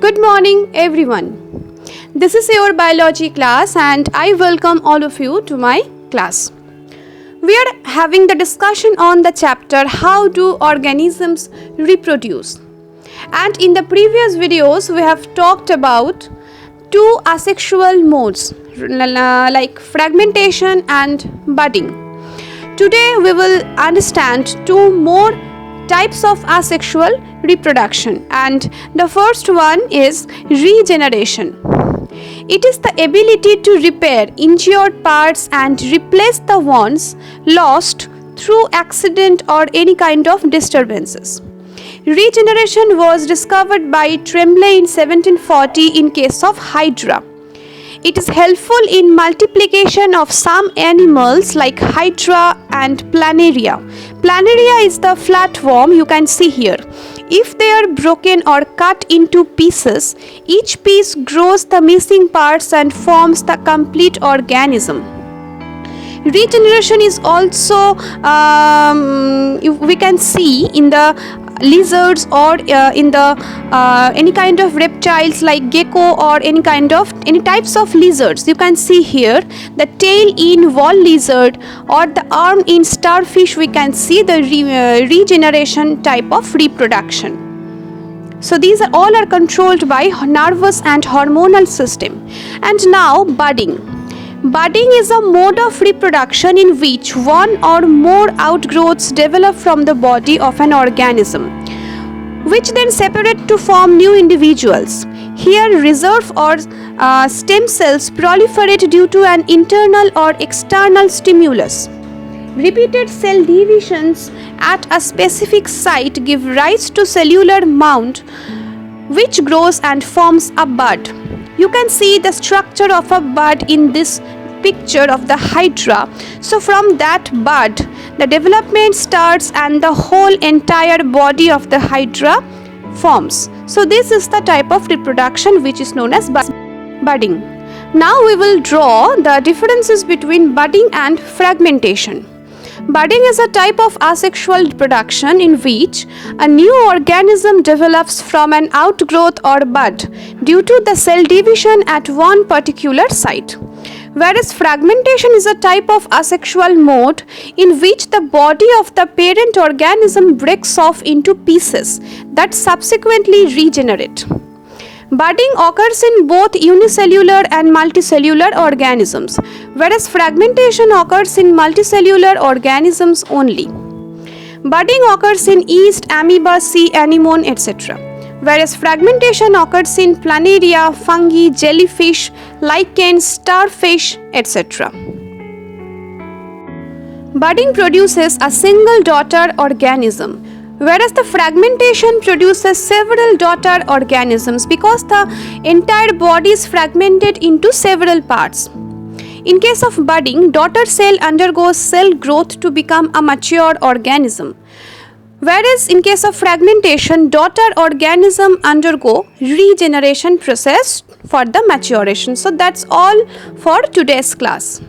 Good morning, everyone. This is your biology class, and I welcome all of you to my class. We are having the discussion on the chapter How Do Organisms Reproduce? And in the previous videos, we have talked about two asexual modes like fragmentation and budding. Today, we will understand two more types of asexual reproduction, and the first one is regeneration. It is the ability to repair injured parts and replace the ones lost through accident or any kind of disturbances. Regeneration was discovered by Tremblay in 1740 in case of Hydra. It is helpful in multiplication of some animals like Hydra and Planaria. Planaria is the flatworm you can see here. If they are broken or cut into pieces, each piece grows the missing parts and forms the complete organism. Regeneration is also we can see in the lizards or in the any kind of reptiles like gecko or any types of lizards. You can see here the tail in wall lizard or the arm in starfish. We can see the regeneration type of reproduction. So these all are controlled by nervous and hormonal system. And now budding. Budding is a mode of reproduction in which one or more outgrowths develop from the body of an organism, which then separate to form new individuals. Here, reserve or stem cells proliferate due to an internal or external stimulus. Repeated cell divisions at a specific site give rise to cellular mound, which grows and forms a bud. You can see the structure of a bud in this picture of the Hydra. So from that bud, the development starts and the whole entire body of the Hydra forms. So this is the type of reproduction which is known as budding. Now we will draw the differences between budding and fragmentation. Budding is a type of asexual reproduction in which a new organism develops from an outgrowth or bud due to the cell division at one particular site. Whereas fragmentation is a type of asexual mode in which the body of the parent organism breaks off into pieces that subsequently regenerate. Budding occurs in both unicellular and multicellular organisms, whereas fragmentation occurs in multicellular organisms only. Budding occurs in yeast, amoeba, sea anemone, etc., whereas fragmentation occurs in planaria, fungi, jellyfish, lichens, starfish, etc. Budding produces a single daughter organism, whereas the fragmentation produces several daughter organisms because the entire body is fragmented into several parts. In case of budding, daughter cell undergoes cell growth to become a mature organism, whereas in case of fragmentation, daughter organism undergo regeneration process for the maturation. So that's all for today's class.